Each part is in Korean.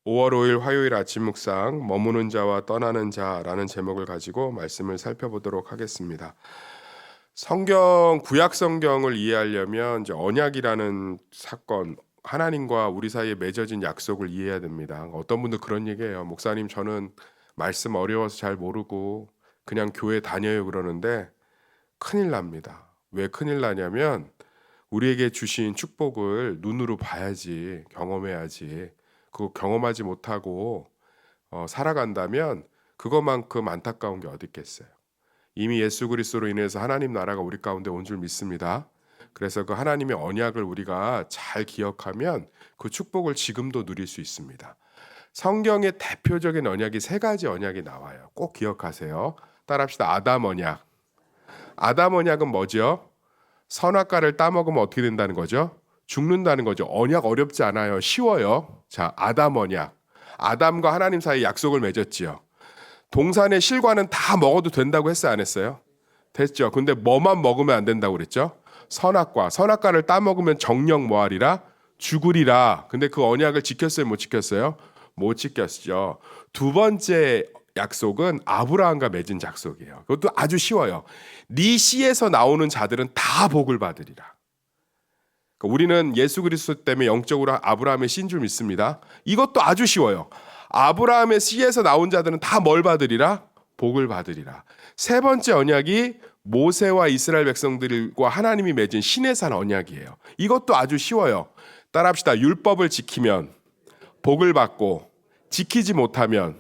5월 5일 화요일 아침 묵상 머무는 자와 떠나는 자라는 제목을 가지고 말씀을 살펴보도록 하겠습니다. 구약 성경을 이해하려면 이제 언약이라는 사건, 하나님과 우리 사이에 맺어진 약속을 이해해야 됩니다. 어떤 분들 그런 얘기해요. 목사님, 저는 말씀 어려워서 잘 모르고 그냥 교회 다녀요 그러는데 큰일 납니다. 왜 큰일 나냐면 우리에게 주신 축복을 눈으로 봐야지, 경험해야지. 그거 경험하지 못하고 살아간다면 그것만큼 안타까운 게 어디 있겠어요. 이미 예수 그리스도로 인해서 하나님 나라가 우리 가운데 온 줄 믿습니다. 그래서 그 하나님의 언약을 우리가 잘 기억하면 그 축복을 지금도 누릴 수 있습니다. 성경의 대표적인 언약이 세 가지 언약이 나와요. 꼭 기억하세요. 따라합시다. 아담 언약. 아담 언약은 뭐죠? 선악과를 따먹으면 어떻게 된다는 거죠? 죽는다는 거죠. 언약 어렵지 않아요. 쉬워요. 자, 아담 언약. 아담과 하나님 사이 약속을 맺었지요. 동산의 실과는 다 먹어도 된다고 했어요, 안 했어요? 됐죠. 근데 뭐만 먹으면 안 된다고 그랬죠? 선악과. 선악과를 따먹으면 정령 뭐하리라? 죽으리라. 근데 그 언약을 지켰어요, 못 지켰어요? 못 지켰죠. 두 번째 약속은 아브라함과 맺은 약속이에요. 그것도 아주 쉬워요. 네 씨에서 나오는 자들은 다 복을 받으리라. 그러니까 우리는 예수 그리스도 때문에 영적으로 아브라함의 씨인 줄 믿습니다. 이것도 아주 쉬워요. 아브라함의 씨에서 나온 자들은 다 뭘 받으리라? 복을 받으리라. 세 번째 언약이 모세와 이스라엘 백성들과 하나님이 맺은 시내산 언약이에요. 이것도 아주 쉬워요. 따라합시다. 율법을 지키면 복을 받고 지키지 못하면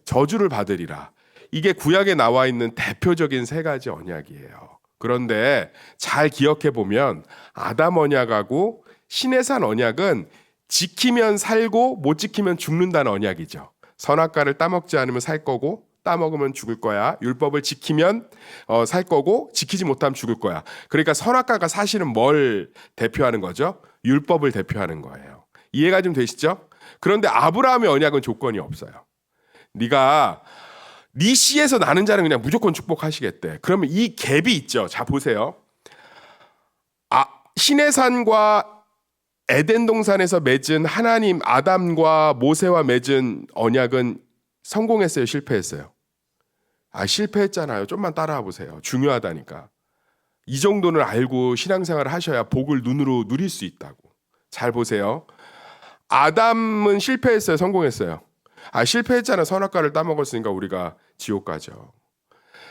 저주를 받으리라. 이게 구약에 나와 있는 대표적인 세 가지 언약이에요. 그런데 잘 기억해 보면 아담 언약하고 시내산 언약은 지키면 살고 못 지키면 죽는다는 언약이죠. 선악과를 따먹지 않으면 살 거고 따먹으면 죽을 거야. 율법을 지키면 살 거고 지키지 못하면 죽을 거야. 그러니까 선악과가 사실은 뭘 대표하는 거죠? 율법을 대표하는 거예요. 이해가 좀 되시죠? 그런데 아브라함의 언약은 조건이 없어요. 네가 네 씨에서 나는 자는 그냥 무조건 축복하시겠대. 그러면 이 갭이 있죠. 자 보세요. 시내산과 에덴 동산에서 맺은 하나님 아담과 모세와 맺은 언약은 성공했어요, 실패했어요? 실패했잖아요. 좀만 따라와 보세요. 중요하다니까. 이 정도는 알고 신앙생활을 하셔야 복을 눈으로 누릴 수 있다고. 잘 보세요. 아담은 실패했어요, 성공했어요? 실패했잖아. 선악과를 따먹었으니까 우리가 지옥 가죠.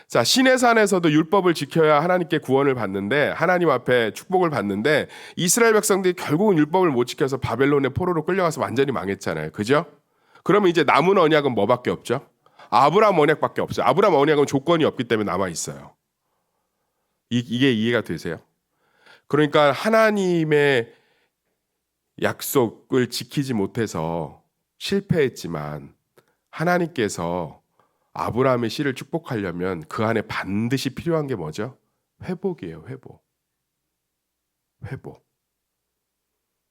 자, 시내산에서도 율법을 지켜야 하나님께 구원을 받는데, 하나님 앞에 축복을 받는데, 이스라엘 백성들이 결국은 율법을 못 지켜서 바벨론의 포로로 끌려가서 완전히 망했잖아요. 그죠? 그러면 이제 남은 언약은 뭐밖에 없죠? 아브라함 언약밖에 없어요. 아브라함 언약은 조건이 없기 때문에 남아 있어요. 이게 이해가 되세요? 그러니까 하나님의 약속을 지키지 못해서 실패했지만 하나님께서 아브라함의 씨를 축복하려면 그 안에 반드시 필요한 게 뭐죠? 회복이에요, 회복. 회복.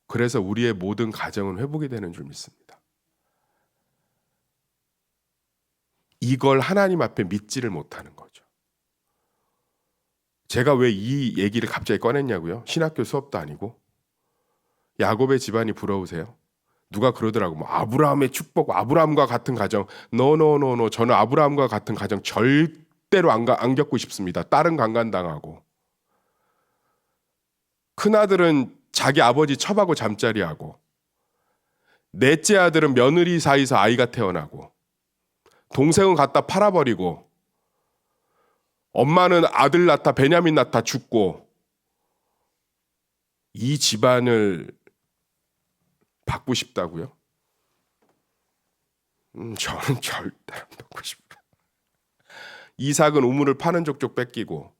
그래서 우리의 모든 가정은 회복이 되는 줄 믿습니다. 이걸 하나님 앞에 믿지를 못하는 거죠. 제가 왜 이 얘기를 갑자기 꺼냈냐고요? 신학교 수업도 아니고. 야곱의 집안이 부러우세요? 누가 그러더라고. 뭐 아브라함의 축복, 아브라함과 같은 가정. 노노노노. 저는 아브라함과 같은 가정 절대로 안 겪고 싶습니다. 딸은 강간당하고. 큰아들은 자기 아버지 첩하고 잠자리하고. 넷째 아들은 며느리 사이에서 아이가 태어나고. 동생은 갖다 팔아버리고. 엄마는 아들 낳다 베냐민 낳다 죽고. 이 집안을 받고 싶다고요? 저는 절대 안 받고 싶어요. 이삭은 우물을 파는 족족 뺏기고.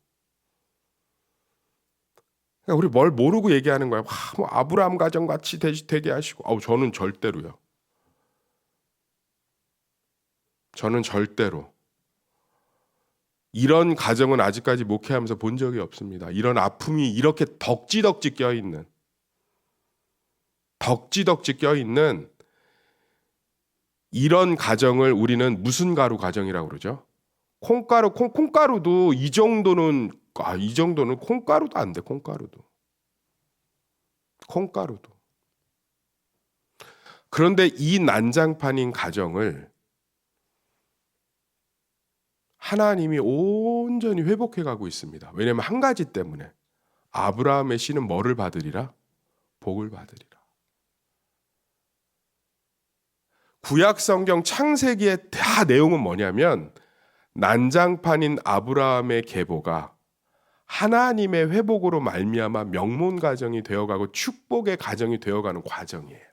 그러니까 우리 뭘 모르고 얘기하는 거야. 뭐 아브라함 가정 같이 되게 하시고. 저는 절대로요. 저는 절대로. 이런 가정은 아직까지 목회하면서 본 적이 없습니다. 이런 아픔이 이렇게 덕지덕지 껴있는 이런 가정을 우리는 무슨 가루 가정이라고 그러죠? 콩가루도 이 정도는 콩가루도 안 돼. 콩가루도. 그런데 이 난장판인 가정을 하나님이 온전히 회복해 가고 있습니다. 왜냐하면 한 가지 때문에 아브라함의 씨는 뭐를 받으리라? 복을 받으리라. 구약 성경 창세기의 다 내용은 뭐냐면 난장판인 아브라함의 계보가 하나님의 회복으로 말미암아 명문 가정이 되어가고 축복의 가정이 되어가는 과정이에요.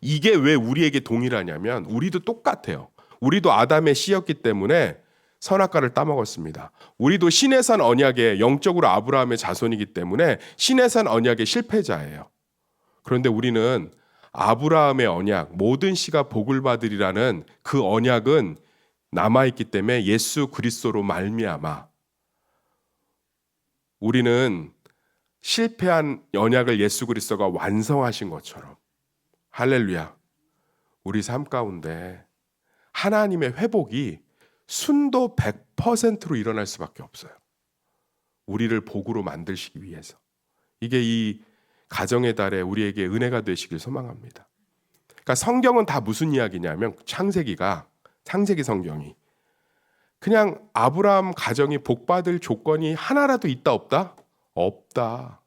이게 왜 우리에게 동일하냐면 우리도 똑같아요. 우리도 아담의 씨였기 때문에 선악과를 따먹었습니다. 우리도 신의 산 언약의 영적으로 아브라함의 자손이기 때문에 신의 산 언약의 실패자예요. 그런데 우리는 아브라함의 언약, 모든 씨가 복을 받으리라는 그 언약은 남아있기 때문에 예수 그리스도로 말미암아 우리는 실패한 언약을 예수 그리스도가 완성하신 것처럼 할렐루야, 우리 삶 가운데 하나님의 회복이 순도 100%로 일어날 수밖에 없어요. 우리를 복으로 만드시기 위해서. 이게 이 가정의 달에 우리에게 은혜가 되시길 소망합니다. 그러니까 성경은 다 무슨 이야기냐면 창세기 성경이 그냥 아브라함 가정이 복받을 조건이 하나라도 있다 없다? 없다.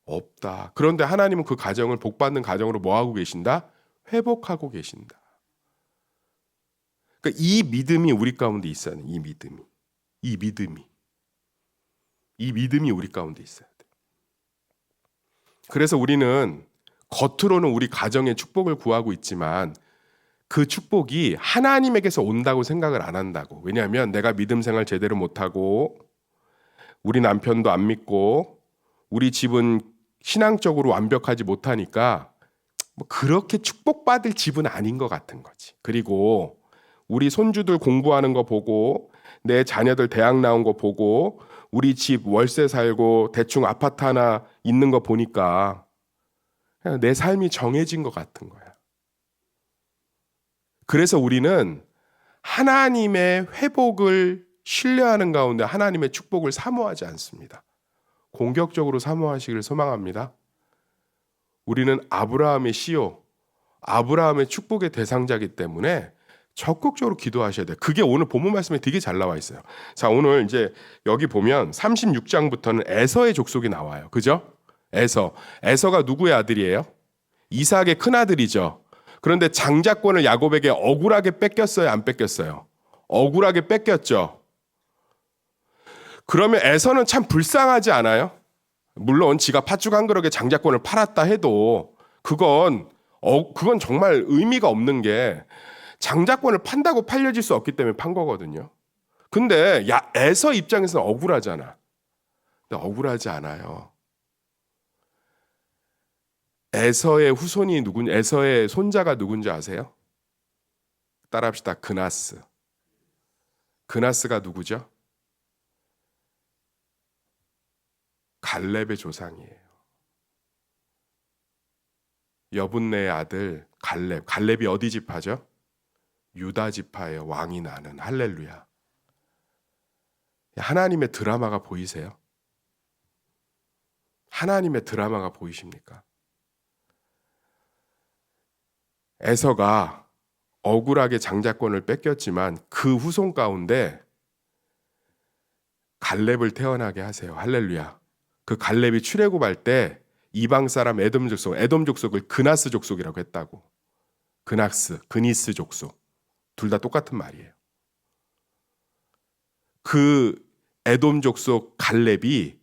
없다. 그런데 하나님은 그 가정을 복받는 가정으로 뭐 하고 계신다? 회복하고 계신다. 그러니까 이 믿음이 우리 가운데 있어야 돼. 이 믿음이 우리 가운데 있어야 돼. 그래서 우리는 겉으로는 우리 가정의 축복을 구하고 있지만 그 축복이 하나님에게서 온다고 생각을 안 한다고. 왜냐하면 내가 믿음 생활 제대로 못하고 우리 남편도 안 믿고 우리 집은 신앙적으로 완벽하지 못하니까 뭐 그렇게 축복받을 집은 아닌 것 같은 거지. 그리고 우리 손주들 공부하는 거 보고 내 자녀들 대학 나온 거 보고 우리 집 월세 살고 대충 아파트 하나 있는 거 보니까 그냥 내 삶이 정해진 것 같은 거야. 그래서 우리는 하나님의 회복을 신뢰하는 가운데 하나님의 축복을 사모하지 않습니다. 공격적으로 사모하시기를 소망합니다. 우리는 아브라함의 씨요, 아브라함의 축복의 대상자이기 때문에 적극적으로 기도하셔야 돼요. 그게 오늘 본문 말씀에 되게 잘 나와 있어요. 자, 오늘 이제 여기 보면 36장부터는 에서의 족속이 나와요. 그죠? 에서가 누구의 아들이에요? 이삭의 큰아들이죠. 그런데 장자권을 야곱에게 억울하게 뺏겼어요? 안 뺏겼어요? 억울하게 뺏겼죠. 그러면 에서는 참 불쌍하지 않아요? 물론 지가 팥죽 한 그릇에 장자권을 팔았다 해도 그건 정말 의미가 없는 게 장자권을 판다고 팔려질 수 없기 때문에 판 거거든요. 근데 에서 입장에서는 억울하잖아. 근데 억울하지 않아요. 에서의 후손이 에서의 손자가 누군지 아세요? 따라합시다. 그나스. 그나스가 누구죠? 갈렙의 조상이에요. 여분네의 아들 갈렙. 갈렙이 어디 지파죠? 유다 지파의 왕이 나는. 할렐루야. 하나님의 드라마가 보이세요? 하나님의 드라마가 보이십니까? 에서가 억울하게 장자권을 뺏겼지만 그 후손 가운데 갈렙을 태어나게 하세요. 할렐루야. 그 갈렙이 출애굽할 때 이방 사람 에돔 족속을 그나스 족속이라고 했다고. 그니스 족속. 둘 다 똑같은 말이에요. 그 에돔 족속 갈렙이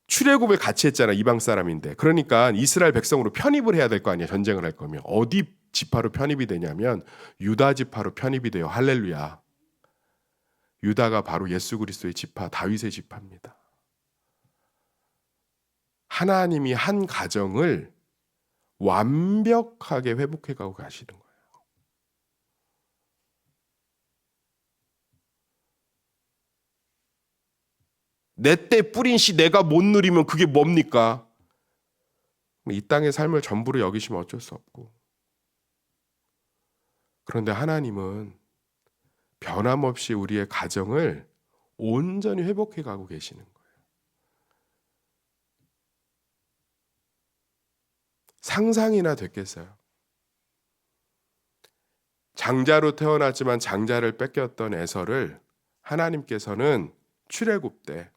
출애굽을 같이 했잖아. 이방 사람인데. 그러니까 이스라엘 백성으로 편입을 해야 될 거 아니야. 전쟁을 할 거면. 어디 지파로 편입이 되냐면 유다 지파로 편입이 돼요. 할렐루야. 유다가 바로 예수 그리스도의 지파, 다윗의 지파입니다. 하나님이 한 가정을 완벽하게 회복해 가고 가시는 거예요. 내 때 뿌린 씨 내가 못 누리면 그게 뭡니까? 이 땅의 삶을 전부로 여기시면 어쩔 수 없고. 그런데 하나님은 변함없이 우리의 가정을 온전히 회복해 가고 계시는 거예요. 상상이나 됐겠어요. 장자로 태어났지만 장자를 뺏겼던 에서를 하나님께서는 출애굽 때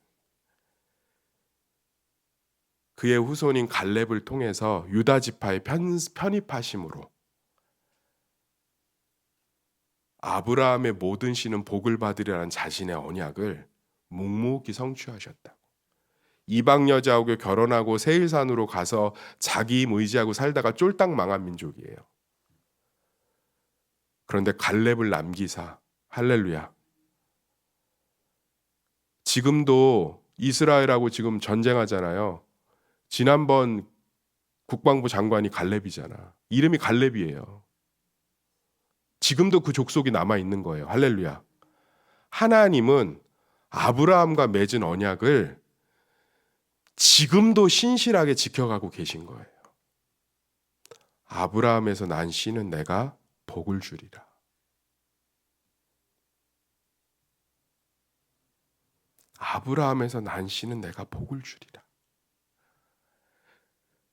그의 후손인 갈렙을 통해서 유다 지파에 편입하심으로 아브라함의 모든 씨는 복을 받으리라는 자신의 언약을 묵묵히 성취하셨다고. 이방 여자하고 결혼하고 세일산으로 가서 자기 힘 의지하고 살다가 쫄딱 망한 민족이에요. 그런데 갈렙을 남기사, 할렐루야. 지금도 이스라엘하고 지금 전쟁하잖아요. 지난번 국방부 장관이 갈렙이잖아. 이름이 갈렙이에요. 지금도 그 족속이 남아 있는 거예요. 할렐루야. 하나님은 아브라함과 맺은 언약을 지금도 신실하게 지켜가고 계신 거예요. 아브라함에서 난 씨는 내가 복을 주리라. 아브라함에서 난 씨는 내가 복을 주리라.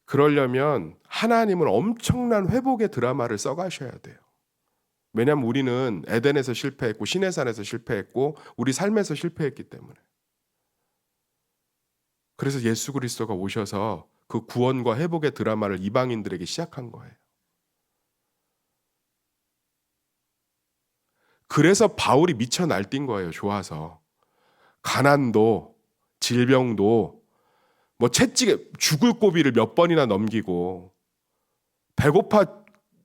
그러려면 하나님은 엄청난 회복의 드라마를 써가셔야 돼요. 왜냐하면 우리는 에덴에서 실패했고 시내산에서 실패했고 우리 삶에서 실패했기 때문에. 그래서 예수 그리스도가 오셔서 그 구원과 회복의 드라마를 이방인들에게 시작한 거예요. 그래서 바울이 미쳐 날뛴 거예요. 좋아서. 가난도 질병도 뭐 채찍에 죽을 고비를 몇 번이나 넘기고 배고파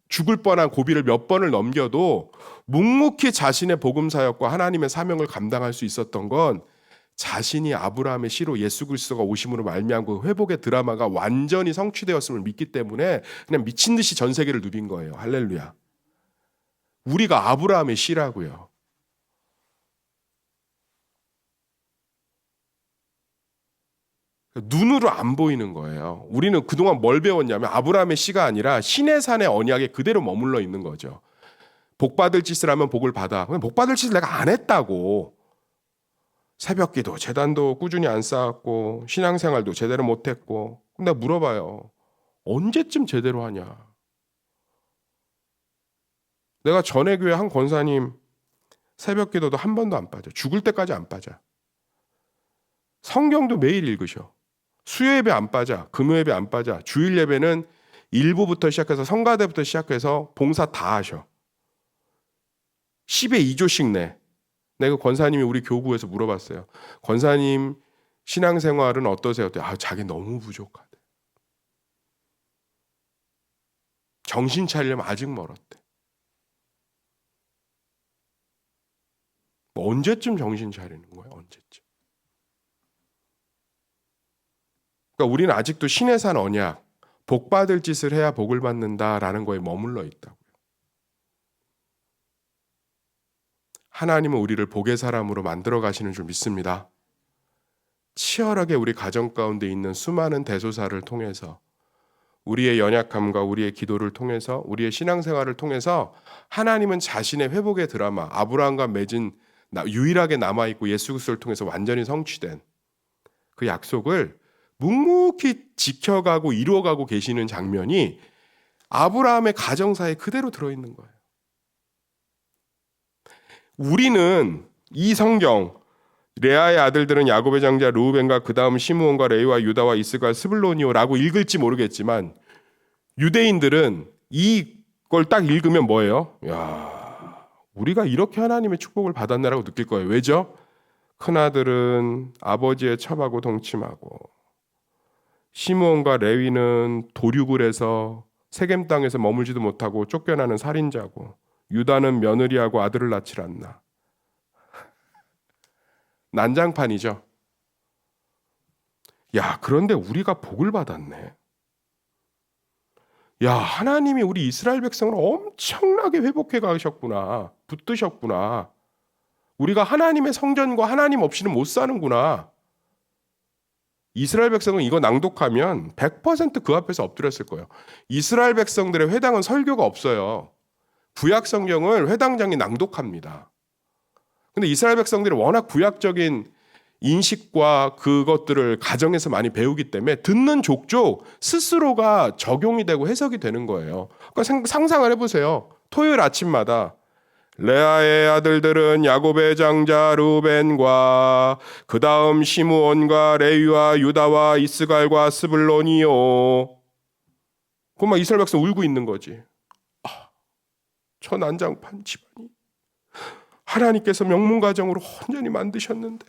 죽을 뻔한 고비를 몇 번을 넘겨도 묵묵히 자신의 복음 사역과 하나님의 사명을 감당할 수 있었던 건 자신이 아브라함의 씨로 예수 그리스도가 오심으로 말미암은 그 회복의 드라마가 완전히 성취되었음을 믿기 때문에 그냥 미친 듯이 전 세계를 누빈 거예요. 할렐루야. 우리가 아브라함의 씨라고요. 눈으로 안 보이는 거예요. 우리는 그동안 뭘 배웠냐면 아브라함의 씨가 아니라 시내산의 언약에 그대로 머물러 있는 거죠. 복 받을 짓을 하면 복을 받아. 복 받을 짓을 내가 안 했다고. 새벽기도, 제단도 꾸준히 안 쌓았고 신앙생활도 제대로 못했고. 근데 물어봐요. 언제쯤 제대로 하냐? 내가 전에 교회 한 권사님 새벽기도도 한 번도 안 빠져. 죽을 때까지 안 빠져. 성경도 매일 읽으셔. 수요예배 안 빠져. 금요예배 안 빠져. 주일 예배는 일부부터 시작해서 성가대부터 시작해서 봉사 다 하셔. 10에 2조씩 내. 내가 권사님이 우리 교구에서 물어봤어요. 권사님 신앙생활은 어떠세요? 자기 너무 부족하대. 정신 차리려면 아직 멀었대. 언제쯤 정신 차리는 거야? 언제쯤? 그러니까 우리는 아직도 신의 산 언약, 복 받을 짓을 해야 복을 받는다라는 거에 머물러 있다고요. 하나님은 우리를 복의 사람으로 만들어 가시는 줄 믿습니다. 치열하게 우리 가정 가운데 있는 수많은 대소사를 통해서 우리의 연약함과 우리의 기도를 통해서 우리의 신앙생활을 통해서 하나님은 자신의 회복의 드라마, 아브라함과 맺은 유일하게 남아있고 예수 그리스도를 통해서 완전히 성취된 그 약속을 묵묵히 지켜가고 이루어가고 계시는 장면이 아브라함의 가정사에 그대로 들어있는 거예요. 우리는 이 성경 레아의 아들들은 야곱의 장자 르우벤과 그 다음 시므온과 레위와 유다와 이스가 스불론이오라고 읽을지 모르겠지만 유대인들은 이걸 딱 읽으면 뭐예요? 야, 우리가 이렇게 하나님의 축복을 받았나라고 느낄 거예요. 왜죠? 큰아들은 아버지의 첩하고 동침하고 시므온과 레위는 도륙을 해서 세겜 땅에서 머물지도 못하고 쫓겨나는 살인자고 유다는 며느리하고 아들을 낳질 않나. 난장판이죠. 야, 그런데 우리가 복을 받았네. 야, 하나님이 우리 이스라엘 백성을 엄청나게 회복해 가셨구나. 붙드셨구나. 우리가 하나님의 성전과 하나님 없이는 못 사는구나. 이스라엘 백성은 이거 낭독하면 100% 그 앞에서 엎드렸을 거예요. 이스라엘 백성들의 회당은 설교가 없어요. 구약 성경을 회당장이 낭독합니다. 근데 이스라엘 백성들이 워낙 구약적인 인식과 그것들을 가정에서 많이 배우기 때문에 듣는 족족 스스로가 적용이 되고 해석이 되는 거예요. 그러니까 상상을 해보세요. 토요일 아침마다 레아의 아들들은 야곱의 장자 루벤과 그 다음 시므온과 레위와 유다와 이스갈과 스불론이요. 그럼 막 이스라엘 백성 울고 있는 거지. 저 난장판 집안이 하나님께서 명문가정으로 온전히 만드셨는데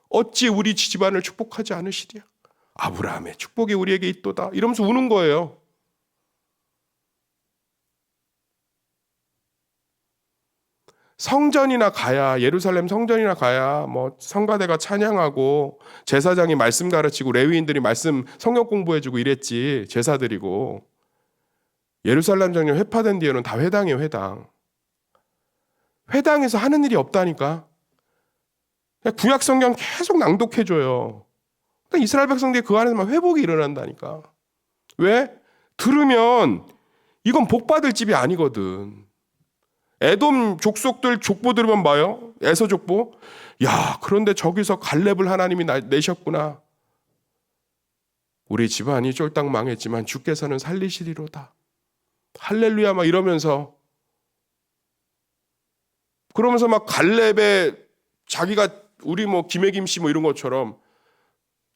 어찌 우리 집안을 축복하지 않으시랴. 아브라함의 축복이 우리에게 있도다. 이러면서 우는 거예요. 성전이나 가야, 예루살렘 성전이나 가야 뭐 성가대가 찬양하고 제사장이 말씀 가르치고 레위인들이 말씀 성경 공부해주고 이랬지. 제사 드리고. 예루살렘 성전 회파된 뒤에는 다 회당이에요. 회당. 회당에서 하는 일이 없다니까. 구약 성경 계속 낭독해줘요. 그러니까 이스라엘 백성들이 그 안에서만 회복이 일어난다니까. 왜? 들으면 이건 복받을 집이 아니거든. 에돔 족속들 족보 들으면 봐요. 에서 족보. 야, 그런데 저기서 갈렙을 하나님이 내셨구나. 우리 집안이 쫄딱 망했지만 주께서는 살리시리로다. 할렐루야 막 이러면서 그러면서 막 갈렙의 자기가 우리 뭐 김해김 씨 뭐 이런 것처럼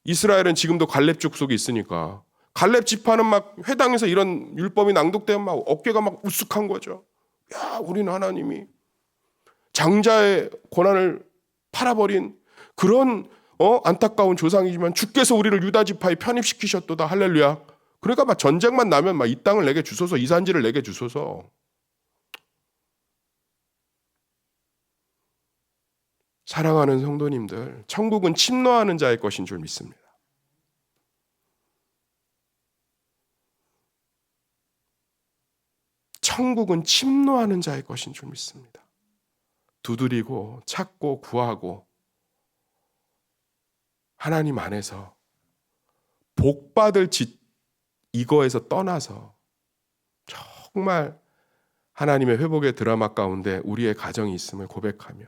이스라엘은 지금도 갈렙 족속이 있으니까 갈렙 지파는 막 회당에서 이런 율법이 낭독되면 막 어깨가 막 우쓱한 거죠. 야, 우리는 하나님이 장자의 권한을 팔아버린 그런 안타까운 조상이지만 주께서 우리를 유다 지파에 편입시키셨도다. 할렐루야. 그러니까 막 전쟁만 나면 막 이 땅을 내게 주소서, 이 산지를 내게 주소서. 사랑하는 성도님들, 천국은 침노하는 자의 것인 줄 믿습니다. 천국은 침노하는 자의 것인 줄 믿습니다. 두드리고 찾고 구하고 하나님 안에서 복받을 짓 이거에서 떠나서 정말 하나님의 회복의 드라마 가운데 우리의 가정이 있음을 고백하며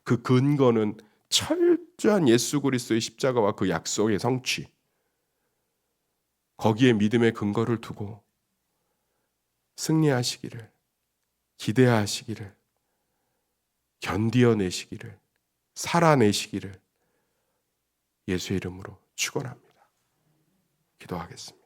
그 근거는 철저한 예수 그리스도의 십자가와 그 약속의 성취, 거기에 믿음의 근거를 두고 승리하시기를, 기대하시기를, 견디어내시기를, 살아내시기를 예수의 이름으로 축원합니다. 기도하겠습니다.